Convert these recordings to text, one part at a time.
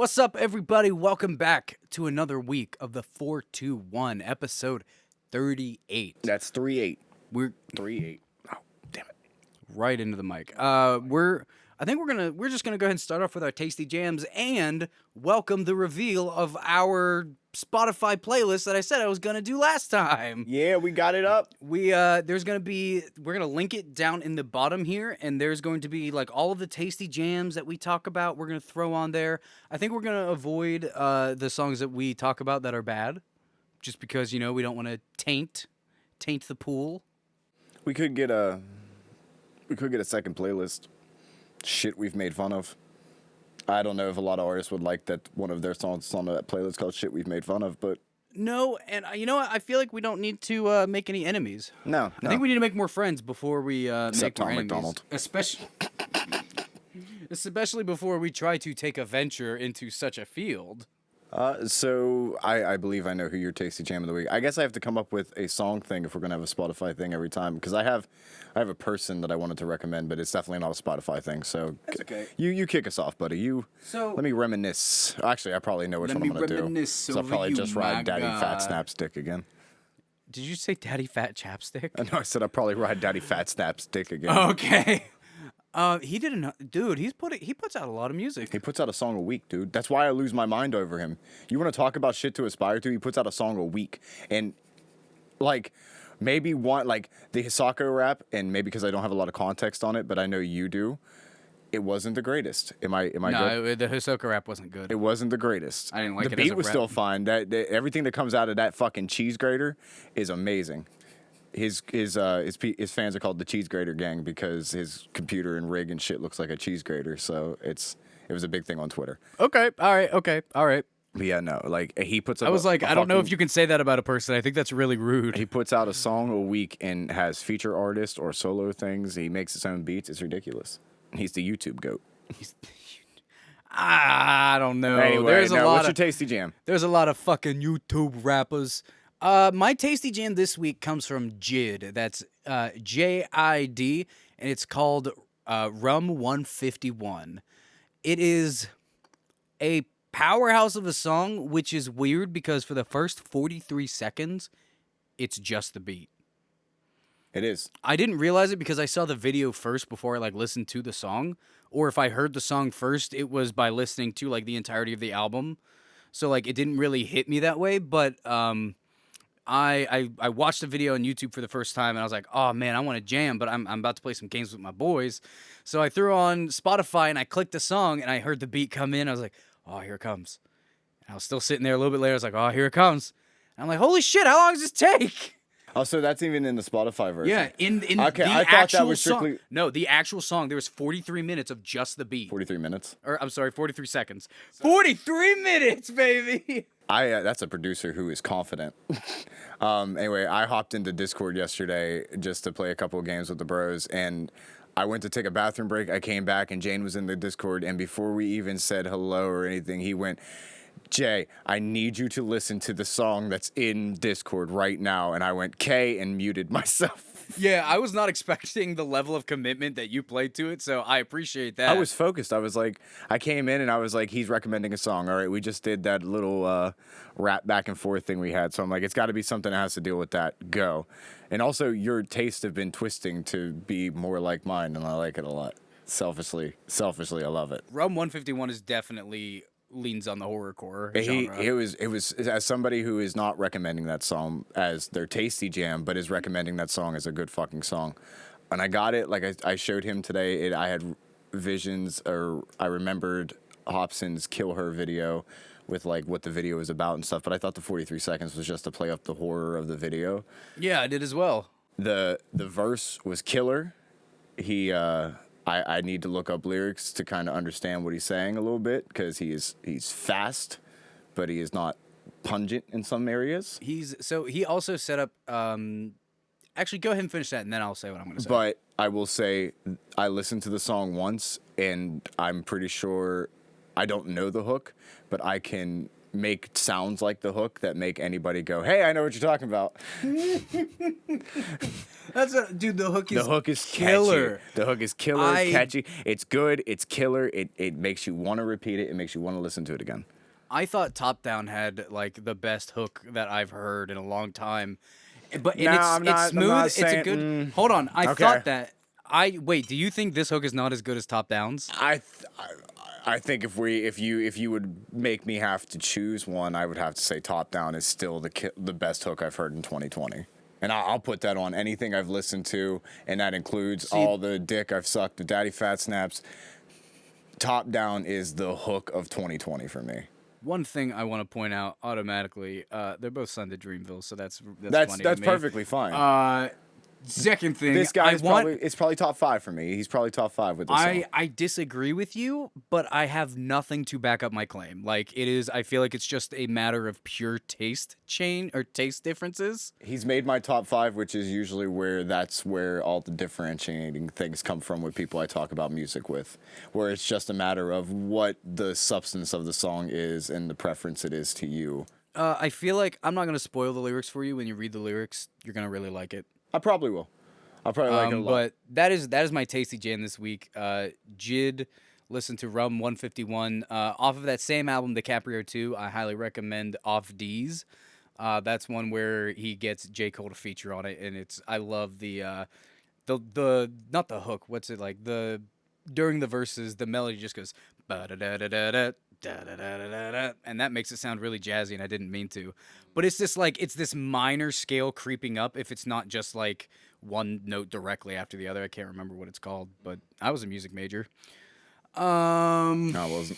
What's up, everybody? Welcome back to another week of the 421, episode 38. That's 3-8. We're 3-8. Oh, damn it. right into the mic. We're just gonna go ahead and start off with our tasty jams and welcome the reveal of our Spotify playlist that I said I was gonna do last time. Yeah, we got it up. We're gonna link it down in the bottom here, and there's going to be like all of the tasty jams that we talk about. We're gonna throw on there. I think we're gonna avoid the songs that we talk about that are bad, just because we don't want to taint the pool. We could get a second playlist. Shit we've made fun of. I don't know if a lot of artists would like that one of their songs is on that playlist called Shit We've Made Fun of, but No, and you know what? I feel like we don't need to make any enemies. No. I think we need to make more friends before we make more Tom enemies. McDonald. Especially before we try to take a venture into such a field. So I believe I know who your tasty jam of the week. I guess I have to come up with a song thing if we're gonna have a Spotify thing every time, because I have a person that I wanted to recommend, but it's definitely not a Spotify thing. So That's okay. You kick us off, buddy. Let me reminisce. Actually, I probably know which one I'm gonna do. So I'll probably just ride Daddy Fat Snapstick again. Did you say Daddy Fat Chapstick? I know I said I'll probably ride Daddy Fat Snapstick again. Okay. He dude. He puts out a lot of music. He puts out a song a week, dude. That's why I lose my mind over him. You want to talk about shit to aspire to? He puts out a song a week, and like maybe one like the Hisako rap, and maybe because I don't have a lot of context on it, but I know you do. It wasn't the greatest. Am I good? No, the Hisoka rap wasn't good. It wasn't the greatest. I didn't like the it as beat a was rap. still fine. Everything that comes out of that fucking cheese grater is amazing. His fans are called the Cheese Grater Gang because his computer and rig and shit looks like a cheese grater. So it was a big thing on Twitter. Okay, all right. But yeah, no, like he puts. Up I was like, I don't know if you can say that about a person. I think that's really rude. He puts out a song a week and has feature artists or solo things. He makes his own beats. It's ridiculous. He's the YouTube goat. I don't know. Anyway, what's your tasty jam? There's a lot of fucking YouTube rappers. My tasty jam this week comes from JID. That's JID, and it's called Rum 151. It is a powerhouse of a song, which is weird because for the first 43 seconds, it's just the beat. It is. I didn't realize it because I saw the video first before I listened to the song, or if I heard the song first, it was by listening to the entirety of the album. So it didn't really hit me that way, but I watched the video on YouTube for the first time, and I was like, oh man, I want to jam, but I'm about to play some games with my boys. So I threw on Spotify and I clicked the song and I heard the beat come in. I was like, oh, here it comes. And I was still sitting there a little bit later. I was like, oh, here it comes. And I'm like, holy shit, how long does this take? Oh, so that's even in the Spotify version. Yeah, in okay, the I thought actual that was strictly... song. No, the actual song. There was 43 minutes of just the beat. 43 minutes? Or I'm sorry, 43 seconds. 43 minutes, baby. That's a producer who is confident. Anyway, I hopped into Discord yesterday just to play a couple of games with the bros, and I went to take a bathroom break. I came back, and Jayne was in the Discord, and before we even said hello or anything, he went, Jay, I need you to listen to the song that's in Discord right now. And I went, K, and muted myself. Yeah, I was not expecting the level of commitment that you played to it, so I appreciate that. I was focused. I was like, I came in and I was like, he's recommending a song. All right, we just did that little rap back and forth thing we had. So I'm like, it's got to be something that has to deal with that. Go. And also, your tastes have been twisting to be more like mine, and I like it a lot. Selfishly, I love it. Rum 151 is definitely leans on the horrorcore genre. It was as somebody who is not recommending that song as their tasty jam, but is recommending that song as a good fucking song. And I got it, I showed him today, I had visions, or I remembered Hobson's Kill Her video with what the video was about and stuff, but I thought the 43 seconds was just to play up the horror of the video. Yeah, I did as well. The verse was killer. I need to look up lyrics to kind of understand what he's saying a little bit, because he's fast, but he is not pungent in some areas. He also set up. Actually, go ahead and finish that, and then I'll say what I'm going to say. But I will say, I listened to the song once, and I'm pretty sure I don't know the hook, but I can make sounds like the hook that make anybody go, "Hey, I know what you're talking about." Dude. The hook is killer. catchy. The hook is killer, catchy. It's good. It's killer. It makes you want to repeat it. It makes you want to listen to it again. I thought Top Down had like the best hook that I've heard in a long time, but and it's smooth. It's a good. Hold on, I thought that. Wait. Do you think this hook is not as good as Top Down's? I think if you would make me have to choose one, I would have to say Top Down is still the best hook I've heard in 2020. And I'll put that on anything I've listened to, and that includes all the dick I've sucked, the daddy fat snaps. Top Down is the hook of 2020 for me. One thing I want to point out automatically, they're both signed to Dreamville, so that's funny. That's perfectly fine. Second thing, this guy it's probably top 5 for me. He's probably top 5 with this song. I disagree with you, but I have nothing to back up my claim. Like it is, I feel like it's just a matter of pure taste differences. He's made my top 5, which is usually where all the differentiating things come from with people I talk about music with, where it's just a matter of what the substance of the song is and the preference it is to you. I feel like I'm not gonna spoil the lyrics for you. When you read the lyrics, you're gonna really like it. I probably will. I'll probably like it a lot. But that is my tasty jam this week. Jid, listen to Rum 151 off of that same album, DiCaprio 2. I highly recommend Off D's. That's one where he gets J. Cole to feature on it, and I love the not the hook. What's it like? During the verses, the melody just goes ba da da da da da. And that makes it sound really jazzy, and I didn't mean to. But it's just like it's this minor scale creeping up if it's not just like one note directly after the other. I can't remember what it's called, but I was a music major. No, I wasn't.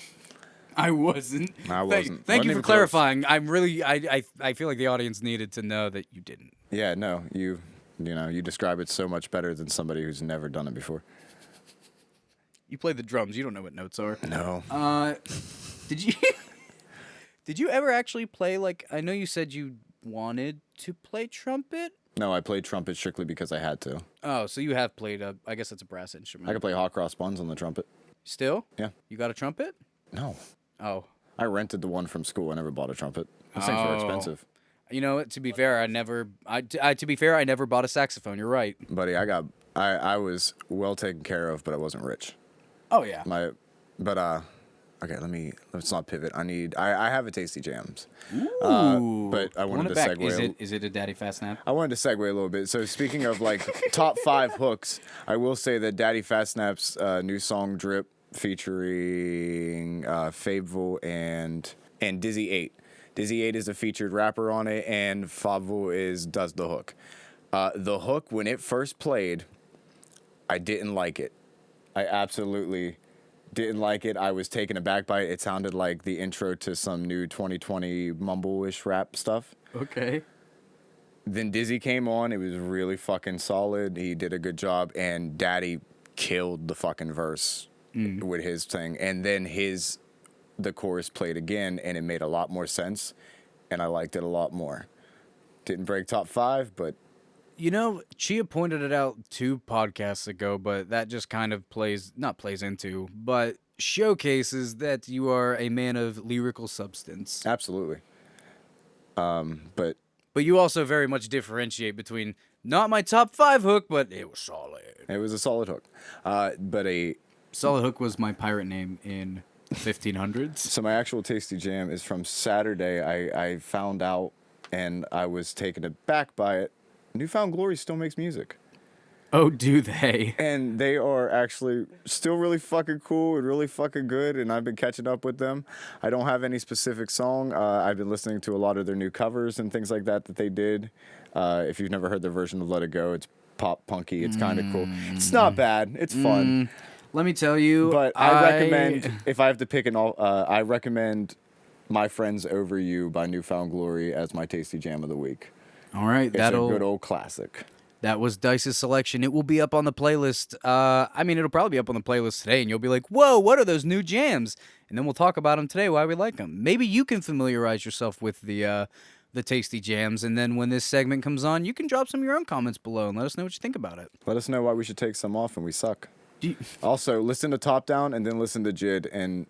I wasn't. I wasn't. Thank you for clarifying. I'm really I feel like the audience needed to know that you didn't. Yeah, no, you describe it so much better than somebody who's never done it before. You play the drums. You don't know what notes are. No. Did you ever actually play, like, I know you said you wanted to play trumpet? No, I played trumpet strictly because I had to. Oh, so you have played I guess it's a brass instrument. I could play hot cross buns on the trumpet. Still? Yeah. You got a trumpet? No. Oh. I rented the one from school. I never bought a trumpet. Those things were expensive. You know what? To be fair, I never bought a saxophone. You're right. Buddy, I was well taken care of, but I wasn't rich. Oh, yeah. Okay, let's not pivot. I have a Tasty Jams. Ooh. But I wanted to segue. Is it a Daddy Fat Snap? I wanted to segue a little bit. So speaking of like top 5 hooks, I will say that Daddy Fat Snap's new song Drip featuring Fabville and Dizzy 8. Dizzy 8 is a featured rapper on it, and Fabville does the hook. The hook, when it first played, I didn't like it. I absolutely didn't like it. I was taken aback by it. It sounded like the intro to some new 2020 mumble-ish rap stuff. Okay. Then Dizzy came on. It was really fucking solid. He did a good job, and Daddy killed the fucking verse with his thing. And then the chorus played again, and it made a lot more sense, and I liked it a lot more. Didn't break top 5, but... You know, Chia pointed it out 2 podcasts ago, but that just kind of but showcases that you are a man of lyrical substance. Absolutely. But you also very much differentiate between not my top 5 hook, but it was solid. It was a solid hook. But a solid hook was my pirate name in the 1500s. So my actual Tasty Jam is from Saturday. I found out, and I was taken aback by it. Newfound Glory still makes music. Oh, do they? And they are actually still really fucking cool and really fucking good, and I've been catching up with them. I don't have any specific song. I've been listening to a lot of their new covers and things like that they did. If you've never heard their version of Let It Go, it's pop punky. It's kind of cool. It's not bad. It's fun. Let me tell you. But I recommend, if I have to pick I recommend My Friends Over You by Newfound Glory as my Tasty Jam of the week. All right, it's a good old classic. That was Dice's selection. It will be up on the playlist. It'll probably be up on the playlist today, and you'll be like, whoa, what are those new jams? And then we'll talk about them today, why we like them. Maybe you can familiarize yourself with the Tasty Jams, and then when this segment comes on, you can drop some of your own comments below and let us know what you think about it. Let us know why we should take some off and we suck. Also, listen to Top Down and then listen to Jid, and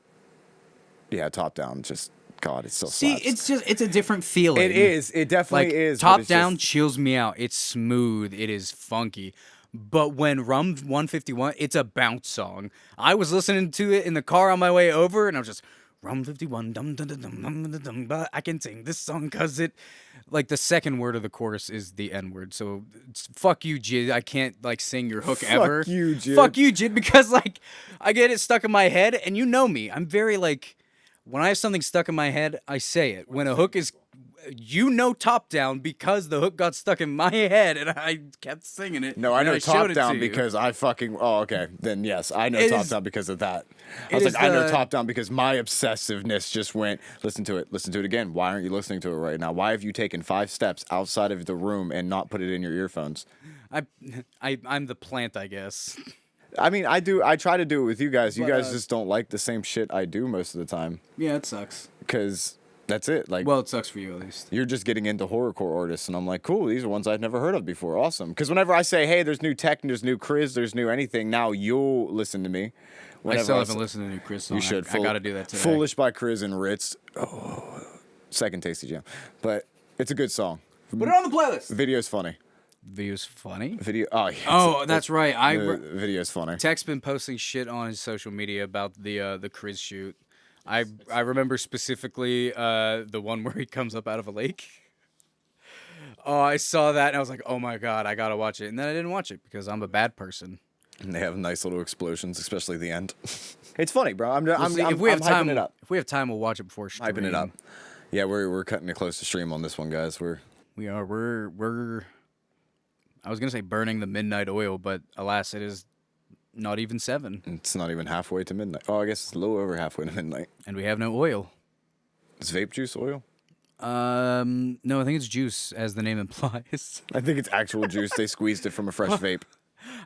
yeah, Top Down, just God, it still See, slaps. it's a different feeling. It is. It definitely like is. but top it's down just- chills me out. It's smooth. It is funky. But when Rum 151, it's a bounce song. I was listening to it in the car on my way over, and I was just Rum 51, dum dum dum dum dum dum dum. But I can sing this song because it, like the second word of the chorus is the N word. So it's, fuck you, Jid. I can't like sing your hook ever. you, Jid. Fuck you, Jid, because like I get it stuck in my head, and you know me. I'm very like when I have something stuck in my head, I say it. When a hook is top down because the hook got stuck in my head and I kept singing it. No, I and know then top showed it down to you. because I fucking. Oh, okay. Then yes, I know It top is- down because of that. I it was is like, I know the- top down because my obsessiveness just went. Listen to it again. Why aren't you listening to it right now? Why have you taken 5 steps outside of the room and not put it in your earphones? I'm the plant, I guess. I mean, I do. I try to do it with you guys. You But, guys just don't like the same shit I do most of the time. Yeah, it sucks. Because that's it. Like, Well, it sucks for you at least. you're just getting into horrorcore artists, and I'm like, cool. These are ones I've never heard of before. Awesome. Because whenever I say, hey, there's new tech, and there's new Chris, there's new anything, now you'll listen to me. I Whenever still s- haven't listened to the new Chris song. You should. I gotta do that today. Foolish by Chris and Ritz. Oh, second Tasty Jam. But it's a good song. Put it on the playlist. Video's funny. Video's funny. Video. Oh, yeah. Oh, that's right. The video's funny. Tech's been posting shit on his social media about the Chris shoot. I remember specifically the one where he comes up out of a lake. Oh, I saw that and I was like, oh my god, I gotta watch it. And then I didn't watch it because I'm a bad person. And they have nice little explosions, especially the end. It's funny, bro. I'm We'll see. hyping If we have time, it up. if we have time, we'll watch it before stream. Hyping it up. Yeah, we're cutting it close to stream on this one, guys. We are. We're. I was gonna say burning the midnight oil, but alas, it is not even 7, It's not even halfway to midnight. Oh, I guess it's a little over halfway to midnight. and we have no oil. Is vape juice oil? No, I think it's juice, as the name implies. I think it's actual juice. They squeezed it from a fresh vape.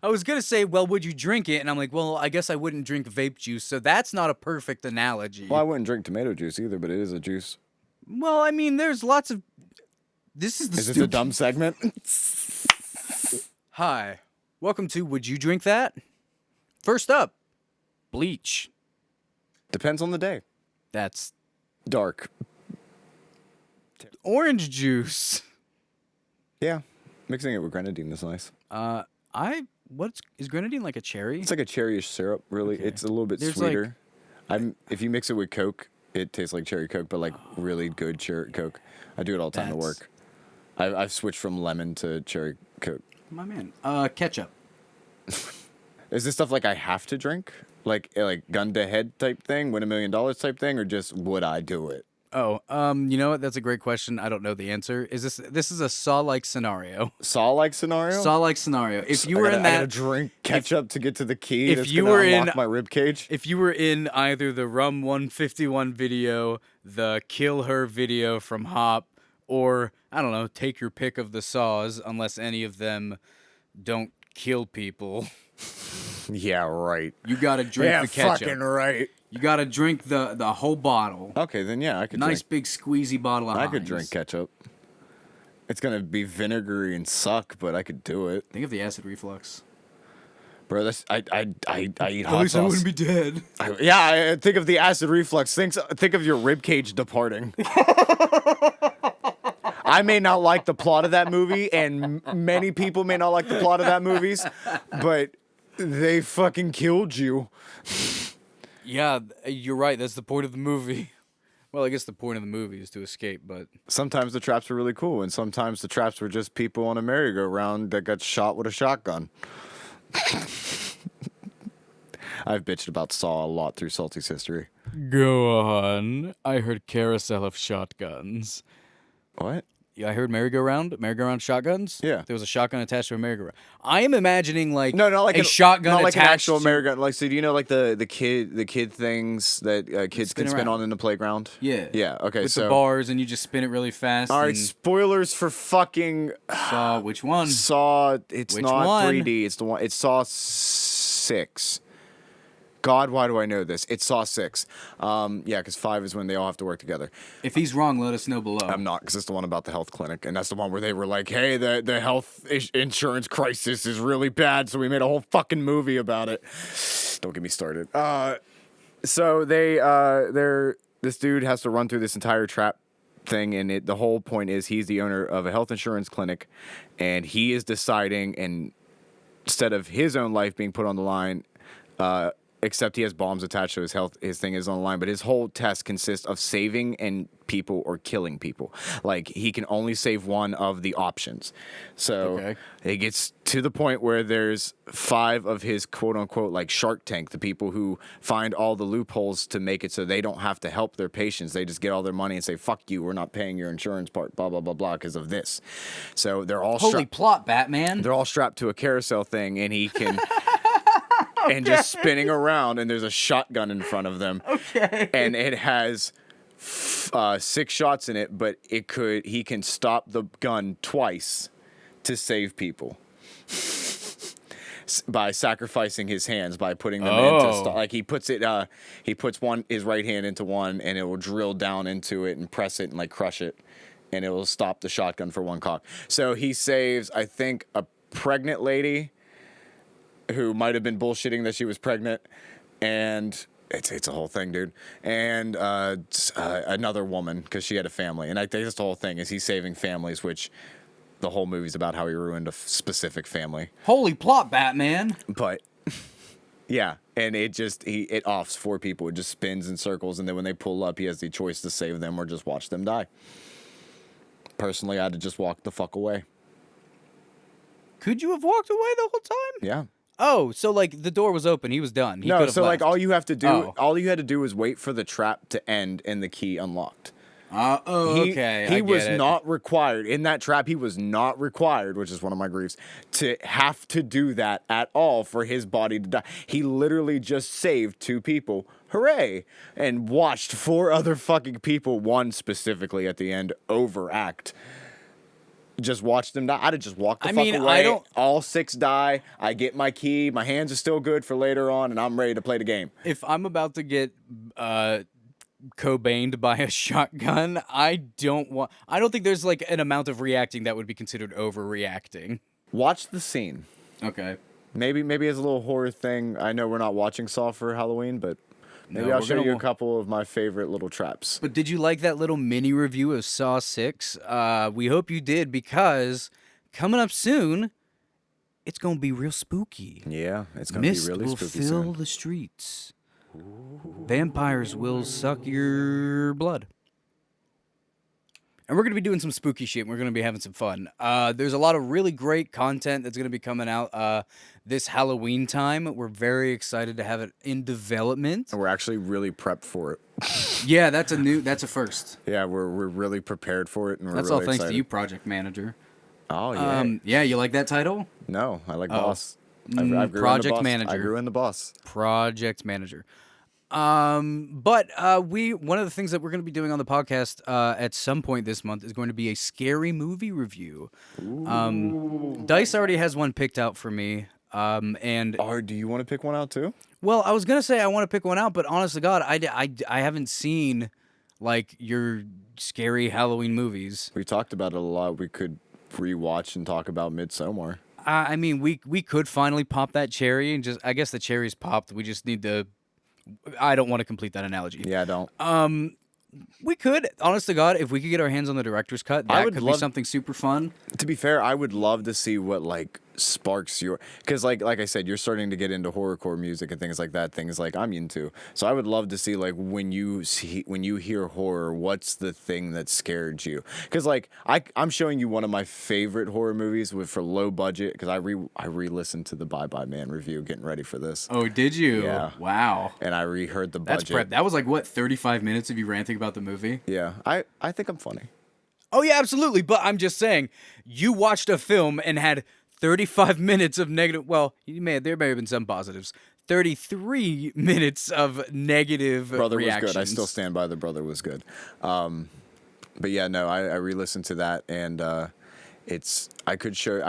I was gonna say, well, would you drink it? And I'm like, well, I guess I wouldn't drink vape juice, so that's not a perfect analogy. Well, I wouldn't drink tomato juice either, but it is a juice. Well, I mean, there's lots of. This is the Is this a stupid. dumb segment? Hi, welcome to Would You Drink That? First up, bleach. Depends on the day. That's Dark. orange juice. Yeah. Mixing it with grenadine is nice. Is grenadine like a cherry? It's like a cherryish syrup, really. Okay. It's a little bit There's, like- sweeter. If you mix it with Coke, it tastes like cherry Coke, but like really good cherry Coke. I do it all the time to That's- work. I've switched from lemon to cherry Coke. My man. Ketchup. Is this stuff like I have to drink? Like gun to head type thing, win $1 million type thing, or just would I do it? Oh, you know what? That's a great question. I don't know the answer. Is this is a Saw-like scenario? Saw-like scenario? Saw-like scenario. If you were I in gotta that, drink ketchup to get to the key. if That's you gonna were in- unlock my rib cage. if you were in either the Rum 151 video, the Kill Her video from Hop, or I don't know, take your pick of the saws, unless any of them don't kill people. Yeah, right. You gotta drink Yeah, the ketchup. fucking right. You gotta drink the whole bottle. Okay, then yeah, I could Nice drink. big squeezy bottle of I could Heinz. drink ketchup. It's gonna be vinegary and suck, but I could do it, Think of the acid reflux. bro. That's I eat At hot least I sauce. wouldn't be dead. I think of the acid reflux. Think of your rib cage departing. I may not like the plot of that movie, and many people may not like the plot of that movies, but they fucking killed you. Yeah, you're right. That's the point of the movie. Well, I guess the point of the movie is to escape, but Sometimes the traps were really cool, and sometimes the traps were just people on a merry-go-round that got shot with a shotgun. I've bitched about Saw a lot through Salty's history. go on. I heard carousel of shotguns. What? Yeah, I heard merry-go-round shotguns. Yeah. There was a shotgun attached to a merry-go-round. I am imagining like No, not like a shotgun not like an attached actual to- merry-go-round. Like, so do you know like the kid things that kids Spin can spin around. on in the playground? Yeah. Yeah. Okay. with so the bars, and you just spin it really fast. all right. and Spoilers for fucking saw which one? Saw. It's Which not one? 3D. It's the one. It's Saw 6. God, why do I know this? It's Saw 6. Yeah, because 5 is when they all have to work together. If he's wrong, let us know below. I'm not, because it's the one about the health clinic, and that's the one where they were like, "Hey, the health insurance crisis is really bad, so we made a whole fucking movie about it." Don't get me started. So they're this dude has to run through this entire trap thing, and the whole point is he's the owner of a health insurance clinic, and he is deciding, and instead of his own life being put on the line, except he has bombs attached to his health, his thing is on the line, but his whole test consists of saving and people or killing people. Like, he can only save one of the options. So it gets to the point where there's 5 of his quote unquote like Shark Tank, the people who find all the loopholes to make it so they don't have to help their patients. They just get all their money and say, fuck you, we're not paying your insurance part, blah, blah, blah, blah, because of this. So they're all Holy plot, Batman. They're all strapped to a carousel thing, and he can and just spinning around, and there's a shotgun in front of them. Okay. And it has 6 shots in it, but he can stop the gun twice to save people by sacrificing his hands, by putting them into like he puts his right hand into one, and it will drill down into it and press it and like crush it, and it will stop the shotgun for one cock. So he saves, I think, a pregnant lady who might have been bullshitting that she was pregnant, and it's a whole thing, dude. And another woman, because she had a family. And I think that's the whole thing, is he's saving families, which the whole movie's about how he ruined a specific family. Holy plot, Batman. But yeah, and it offs 4 people. It just spins in circles, and then when they pull up, he has the choice to save them or just watch them die. Personally, I'd have just walked the fuck away. Could you have walked away the whole time? Yeah. Oh, so like the door was open. He was done. He No, so left. like all you had to do was wait for the trap to end and the key unlocked. Okay. He was not required in that trap. He was not required, which is one of my griefs, to have to do that at all for his body to die. He literally just saved 2 people. Hooray! And watched 4 other fucking people, one specifically at the end, overact. Just watch them die. I'd have just walked the fuck away. All 6 die. I get my key. My hands are still good for later on, and I'm ready to play the game. If I'm about to get Cobained by a shotgun, I don't think there's like an amount of reacting that would be considered overreacting. Watch the scene. Okay. Maybe as a little horror thing. I know we're not watching Saw for Halloween, but maybe I'll show you a couple of my favorite little traps. But did you like that little mini review of Saw 6? We hope you did, because coming up soon, it's going to be real spooky. Yeah, it's going to be really spooky soon. Mist will fill the streets. Ooh. Vampires will suck your blood. And we're going to be doing some spooky shit. We're going to be having some fun. There's a lot of really great content that's going to be coming out this Halloween time. We're very excited to have it in development. And we're actually really prepped for it. Yeah, that's a first. Yeah, we're really prepared for it, and that's really all thanks excited. to you, project manager. Oh yeah. Yeah, you like that title? No, I like boss. I grew project in the boss. manager. I grew in the boss. Project manager. But one of the things that we're going to be doing on the podcast at some point this month is going to be a scary movie review. Dice already has one picked out for me. Do you want to pick one out too? Well, I was gonna say I want to pick one out, but honest to God, I haven't seen like your scary Halloween movies. We talked about it a lot. We could rewatch and talk about Midsommar. I mean, we could finally pop that cherry, and I guess the cherry's popped. We just need to. I don't want to complete that analogy. Yeah, I don't. We could, honest to God, if we could get our hands on the director's cut, that could be something super fun. To be fair, I would love to see what like sparks your, because like I said, you're starting to get into horrorcore music and things like that. Things like I'm into. So I would love to see like when you hear horror, what's the thing that scared you? Because like I'm showing you one of my favorite horror movies for low budget, because I re-listened to the Bye Bye Man review getting ready for this. Oh, did you? Yeah. Wow. And I reheard the budget. That's prep. That was like what, 35 minutes of you ranting about the movie? Yeah. I think I'm funny. Oh yeah, absolutely. But I'm just saying, you watched a film and had 35 minutes of negative. Well, there may have been some positives. 33 minutes of negative Brother reactions. was good. I still stand by the Brother was good. But yeah, no, I re-listened to that, and I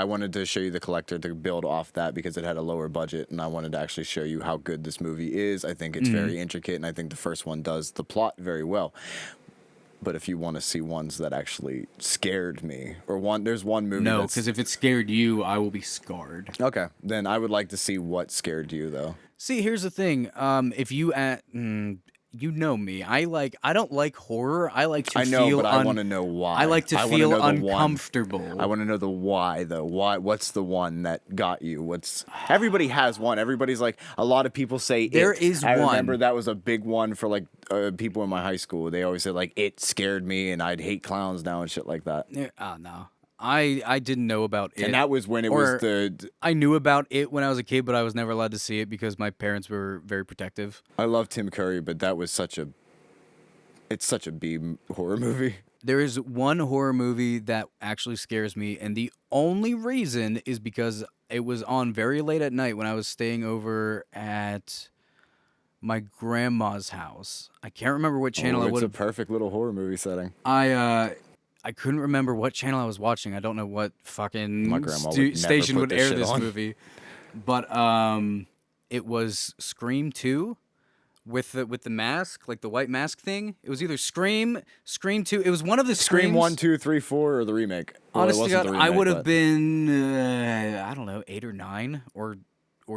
wanted to show you The Collector to build off that, because it had a lower budget, and I wanted to actually show you how good this movie is. I think it's very intricate, and I think the first one does the plot very well. But if you want to see ones that actually scared me, there's one movie. No, because if it scared you, I will be scarred. Okay, then I would like to see what scared you, though. See, here's the thing. If you you know me. I don't like horror. I like to I know, feel but I want to know I why. like to I want to feel know the one. I uncomfortable. want to know the why, though. Why? What's the one that got you? What's everybody has one. Everybody's like a lot of people say There it. is I remember one. that was a big one for like people in my high school. They always said like it scared me, and I'd hate clowns now and shit like that. Oh no. I didn't know about And it. that was when it was Or the. I knew about it when I was a kid, but I was never allowed to see it because my parents were very protective. I love Tim Curry, but that was such a. It's such a horror movie. There is one horror movie that actually scares me, and the only reason is because it was on very late at night when I was staying over at my grandma's house. I can't remember what channel Oh, I it's would a have. perfect little horror movie setting. I couldn't remember what channel I was watching. I don't know what My fucking grandma would never station put would this air shit this on. movie, but it was Scream 2 with the mask, like the white mask thing. It was either Scream 2. It was one of the Scream Screams. 1, 2, 3, 4, or the remake. Well, it Honest to wasn't God, the I remake, would have but been I don't know, 8 or 9 or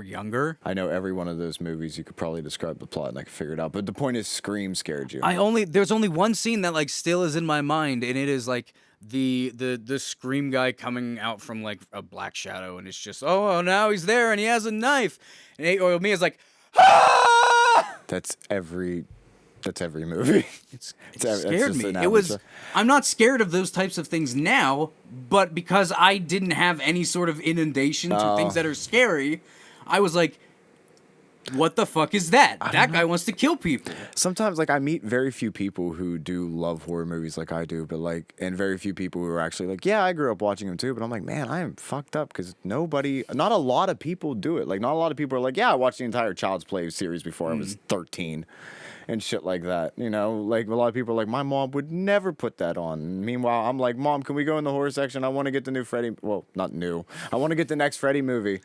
younger. I know every one of those movies. You could probably describe the plot and I could figure it out. But the point is, Scream scared you. There's only one scene that like still is in my mind, and it is like the Scream guy coming out from like a black shadow, and it's just now he's there and he has a knife, and or me is like ah! That's every movie. It That's scared just me. an It was. average- I'm not scared of those types of things now, but because I didn't have any sort of inundation to things that are scary, I was like, "What the fuck is that? That guy wants to kill people." Sometimes, like, I meet very few people who do love horror movies like I do, but like, and very few people who are actually like, yeah, I grew up watching them too. But I'm like, man, I am fucked up because not a lot of people do it. Like, not a lot of people are like, yeah, I watched the entire Child's Play series before I was 13. And shit like that, you know, like a lot of people are like, my mom would never put that on. Meanwhile, I'm like, Mom, can we go in the horror section? I want to get the new Freddy. Well, not new. I want to get the next Freddy movie.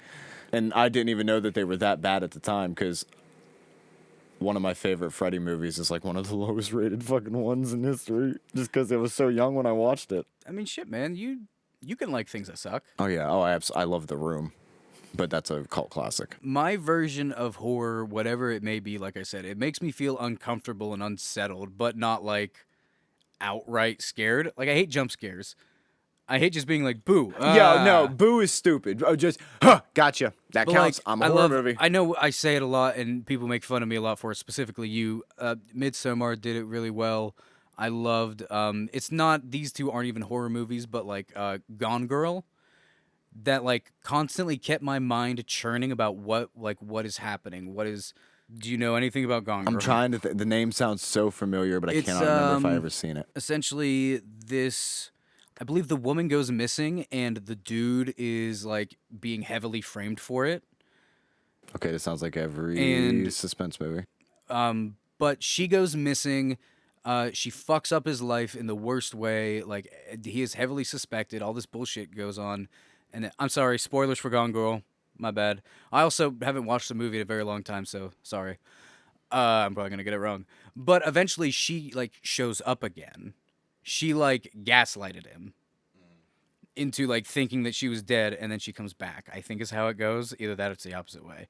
And I didn't even know that they were that bad at the time because one of my favorite Freddy movies is like one of the lowest rated fucking ones in history just because I was so young when I watched it. I mean, shit, man, you can like things that suck. Oh, yeah. Oh, I love The Room, but that's a cult classic. My version of horror, whatever it may be, like I said, it makes me feel uncomfortable and unsettled, but not like outright scared. Like I hate jump scares. I hate just being like boo. Yeah, no, Ah. boo is stupid. Oh, just, gotcha. That But counts. like, I'm a I horror love. movie. I know I say it a lot, and people make fun of me a lot for it. Specifically, you. Midsommar did it really well. I loved. It's not. These two aren't even horror movies, but like Gone Girl, that like constantly kept my mind churning about what is happening. What is. Do you know anything about Gone Girl? I'm trying to. The name sounds so familiar, but I It's, cannot remember if I ever seen it. Essentially, this. I believe the woman goes missing, and the dude is like being heavily framed for it. Okay, this sounds like every And- suspense movie. But she goes missing. She fucks up his life in the worst way. Like he is heavily suspected. All this bullshit goes on. And I'm sorry, spoilers for Gone Girl. My bad. I also haven't watched the movie in a very long time, so sorry. I'm probably gonna get it wrong. But eventually, she like shows up again. She like gaslighted him into like thinking that she was dead, and then she comes back. I think is how it goes. Either that or it's the opposite way.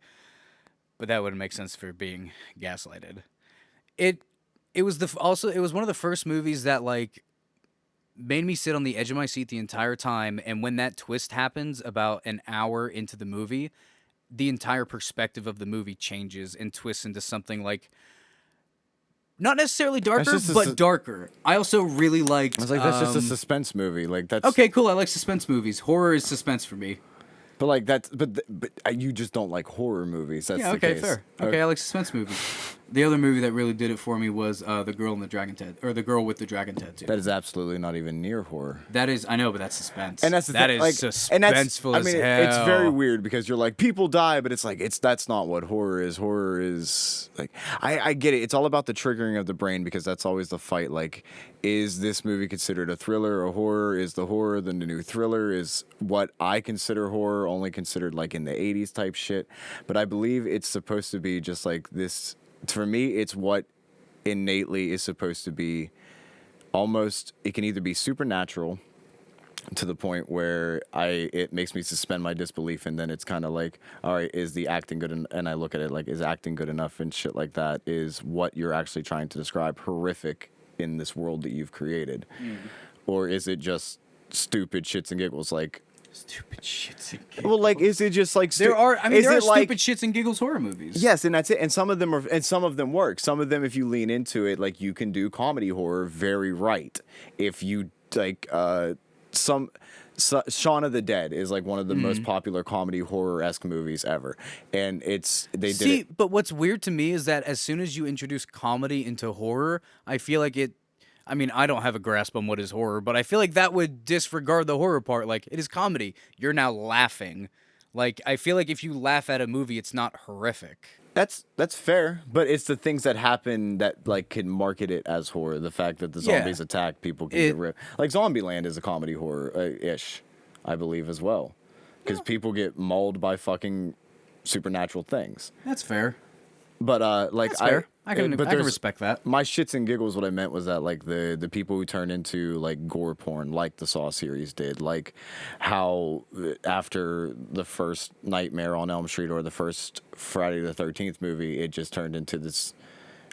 But that wouldn't make sense for being gaslighted. It was it was one of the first movies that like made me sit on the edge of my seat the entire time, and when that twist happens about an hour into the movie, the entire perspective of the movie changes and twists into something like not necessarily darker, just a but darker. I also really liked I was like, that's just a suspense movie. Like that's okay, cool. I like suspense movies. Horror is suspense for me. But like that's but you just don't like horror movies. That's Yeah, the okay, case. fair. Okay, I like suspense movies. The other movie that really did it for me was The Girl in the Dragon Tattoo, or The Girl with the Dragon Tattoo. That is absolutely not even near horror. That is, I know, but that's suspense. And that's the that thing, is like, suspenseful and that's, I mean, as hell. it's very weird because you're like people die, but it's like that's not what horror is. Horror is like I get it. It's all about the triggering of the brain because that's always the fight. Like, is this movie considered a thriller or horror? Is the horror the new thriller? Is what I consider horror only considered like in the 80s type shit? But I believe it's supposed to be just like this. For me, it's what innately is supposed to be almost, it can either be supernatural to the point where it makes me suspend my disbelief, and then it's kind of like, all right, is the acting good? And I look at it like, is acting good enough and shit like that? Is what you're actually trying to describe horrific in this world that you've created, or is it just stupid shits and giggles? Like Stupid shits and giggles. well, like, is it just like there are like, stupid shits and giggles horror movies. yes, and that's it. And some of them work. Some of them, if you lean into it, like you can do comedy horror very right. If you like, Shaun of the Dead is like one of the most popular comedy horror-esque movies ever, and But what's weird to me is that as soon as you introduce comedy into horror, I feel like it. I mean, I don't have a grasp on what is horror, but I feel like that would disregard the horror part. Like, it is comedy. You're now laughing. Like, I feel like if you laugh at a movie, it's not horrific. That's fair, but it's the things that happen that like can market it as horror. The fact that the zombies attack people can get ripped. Like Zombieland is a comedy horror ish, I believe as well, because people get mauled by fucking supernatural things. That's fair. But like That's fair. I can respect that. My shits and giggles. What I meant was that like the people who turn into like gore porn, like the Saw series did, like how after the first Nightmare on Elm Street or the first Friday the 13th movie, it just turned into this.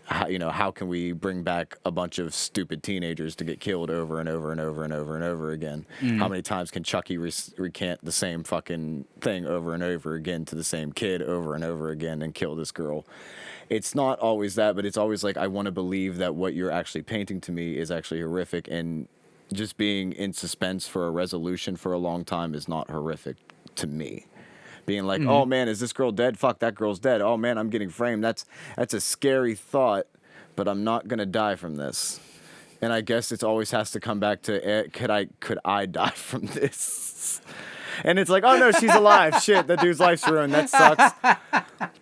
How can we bring back a bunch of stupid teenagers to get killed over and over and over and over and over again? How many times can Chucky recant the same fucking thing over and over again to the same kid over and over again and kill this girl? It's not always that, but it's always like I want to believe that what you're actually painting to me is actually horrific, and just being in suspense for a resolution for a long time is not horrific to me. Being like, oh man, is this girl dead? Fuck, that girl's dead. Oh man, I'm getting framed. That's a scary thought, but I'm not gonna die from this. And I guess it always has to come back to, could I die from this? And it's like, oh no, she's alive. Shit, that dude's life's ruined. That sucks.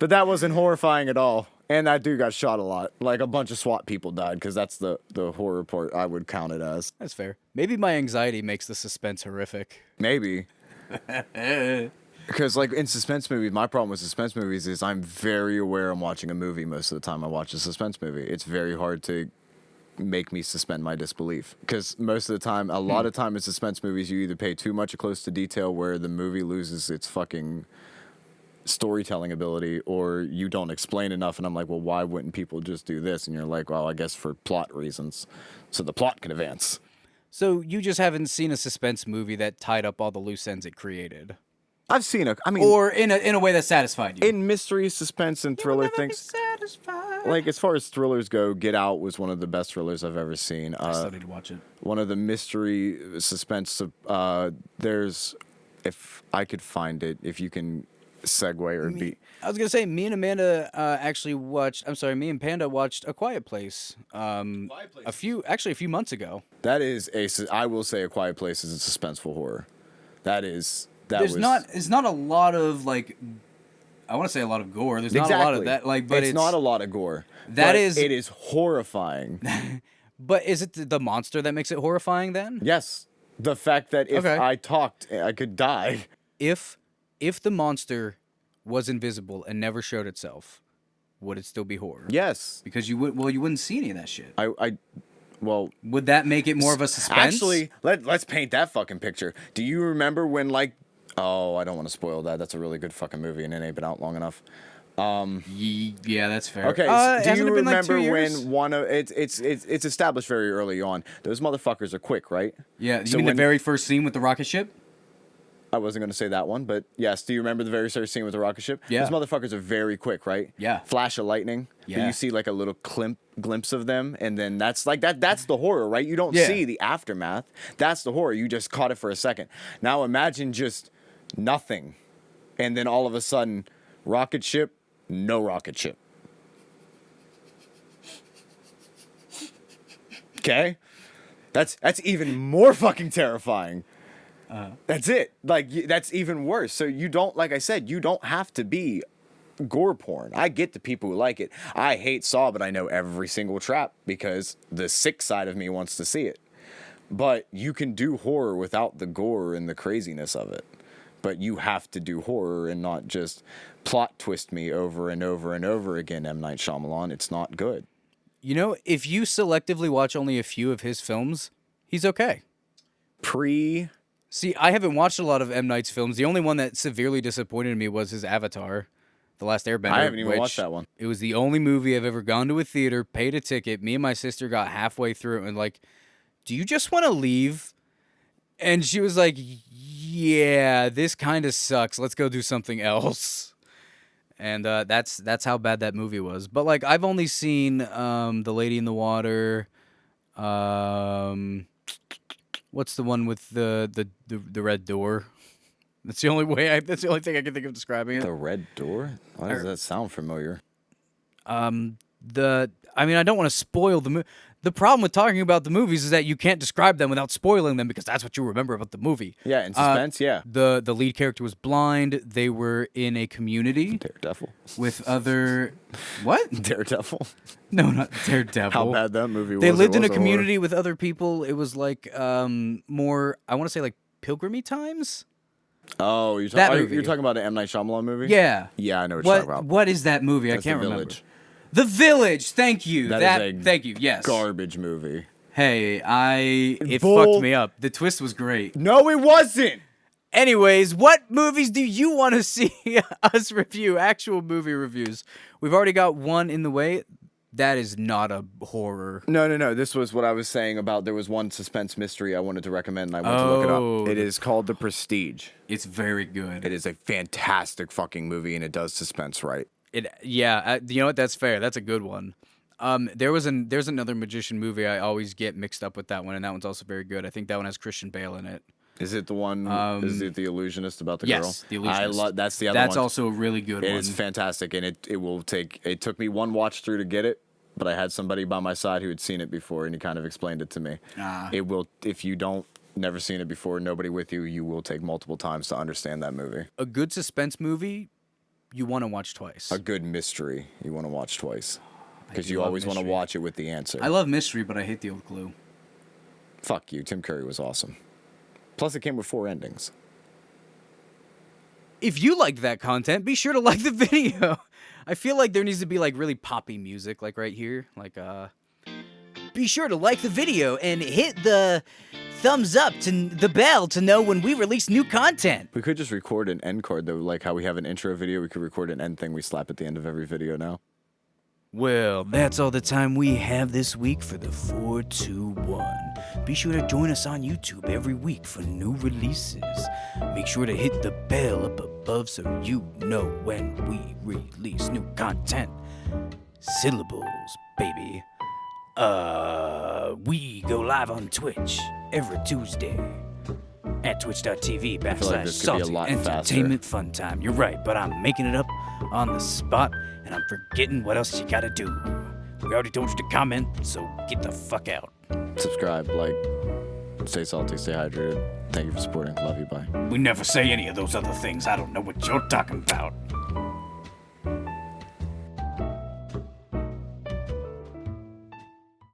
But that wasn't horrifying at all. And that dude got shot a lot. Like a bunch of SWAT people died, because that's the horror part I would count it as. That's fair. Maybe my anxiety makes the suspense horrific. Maybe. Because, like, in suspense movies, my problem with suspense movies is I'm very aware I'm watching a movie most of the time I watch a suspense movie. It's very hard to make me suspend my disbelief. Because most of the time, a lot of time in suspense movies, you either pay too much close to detail where the movie loses its fucking storytelling ability, or you don't explain enough, and I'm like, well, why wouldn't people just do this? And you're like, well, I guess for plot reasons, so the plot can advance. So you just haven't seen a suspense movie that tied up all the loose ends it created? I've seen or in a way that satisfied you. In mystery, suspense, and thriller things. Like, as far as thrillers go, Get Out was one of the best thrillers I've ever seen. I still need to watch it. One of the mystery suspense. There's, if I could find it, if you can segue or be. I was gonna say, me and Amanda actually watched. I'm sorry, me and Panda watched A Quiet Place. A few months ago. That is I will say, A Quiet Place is a suspenseful horror. It's not a lot of, like, I want to say a lot of gore. There's not a lot of that, like, but it's not a lot of gore. It is horrifying. But is it the monster that makes it horrifying then? Yes. The fact that if I talked, I could die. If the monster was invisible and never showed itself, would it still be horror? Yes. Because you wouldn't see any of that shit. Well, would that make it more of a suspense? Actually, let's paint that fucking picture. Do you remember when, like, oh, I don't want to spoil that. That's a really good fucking movie, and it ain't been out long enough. Yeah, that's fair. Okay, do you remember when one of it's established very early on? Those motherfuckers are quick, right? Yeah, you mean the very first scene with the rocket ship? I wasn't going to say that one, but yes. Do you remember the very first scene with the rocket ship? Yeah. Those motherfuckers are very quick, right? Yeah. Flash of lightning. Yeah. But you see like a little glimpse of them, and then that's like that. That's the horror, right? You don't see the aftermath. That's the horror. You just caught it for a second. Now imagine just nothing, and then all of a sudden, rocket ship, no rocket ship. Okay, that's even more fucking terrifying. That's it. Like, that's even worse. So you don't, like I said, you don't have to be gore porn. I get the people who like it. I hate Saw, but I know every single trap because the sick side of me wants to see it. But you can do horror without the gore and the craziness of it. But you have to do horror and not just plot twist me over and over and over again, M. Night Shyamalan. It's not good. You know, if you selectively watch only a few of his films, he's okay. See, I haven't watched a lot of M. Night's films. The only one that severely disappointed me was his Avatar, The Last Airbender. I haven't even watched that one. It was the only movie I've ever gone to a theater, paid a ticket. Me and my sister got halfway through and like, do you just want to leave? And she was like, yeah, this kind of sucks. Let's go do something else. And that's how bad that movie was. But like, I've only seen The Lady in the Water. What's the one with the red door? That's the only way. That's the only thing I can think of describing it. The Red Door? Why does that sound familiar? I mean, I don't want to spoil the movie. The problem with talking about the movies is that you can't describe them without spoiling them because that's what you remember about the movie. Yeah, in suspense, yeah. The lead character was blind. They were in a community Daredevil. with other... What? Daredevil. No, not Daredevil. How bad that movie was. They lived in a horror. community with other people. It was like more, I want to say like pilgrimy times? Oh, you're talking about an M. Night Shyamalan movie? Yeah. Yeah, I know what you're talking about. What is that movie? That's I can't The remember. Village. The Village. Thank you. Thank you. Yes. Garbage movie. Hey, it fucked me up. The twist was great. No, it wasn't. Anyways, what movies do you want to see us review? Actual movie reviews. We've already got one in the way. That is not a horror. No. This was what I was saying about there was one suspense mystery I wanted to recommend, and I went to look it up. It is called The Prestige. It's very good. It is a fantastic fucking movie, and it does suspense right. You know what? That's fair. That's a good one. There's another magician movie I always get mixed up with that one, and that one's also very good. I think that one has Christian Bale in it. Is it the one? Is it The Illusionist about the girl? Yes, The Illusionist. That's the other one. That's also a really good one. It is fantastic, and it took me one watch through to get it, but I had somebody by my side who had seen it before, and he kind of explained it to me. It will, if you don't never seen it before, nobody with you, you will take multiple times to understand that movie. A good suspense movie, you want to watch twice. A good mystery, you want to watch twice. Because you always want to watch it with the answer. I love mystery, but I hate the old Clue. Fuck you. Tim Curry was awesome. Plus, it came with 4 endings. If you liked that content, be sure to like the video. I feel like there needs to be like really poppy music, like right here. Like, be sure to like the video and hit the thumbs up to the bell to know when we release new content. We could just record an end card, though. Like how we have an intro video, we could record an end thing we slap at the end of every video now. Well, that's all the time we have this week for the 421. Be sure to join us on YouTube every week for new releases. Make sure to hit the bell up above so you know when we release new content. Syllables, baby. We go live on Twitch every Tuesday at twitch.tv/Salty Entertainment Fun Time. You're right, but I'm making it up on the spot, and I'm forgetting what else you gotta do. We already told you to comment, so get the fuck out. Subscribe, like, stay salty, stay hydrated. Thank you for supporting. Love you, bye. We never say any of those other things. I don't know what you're talking about.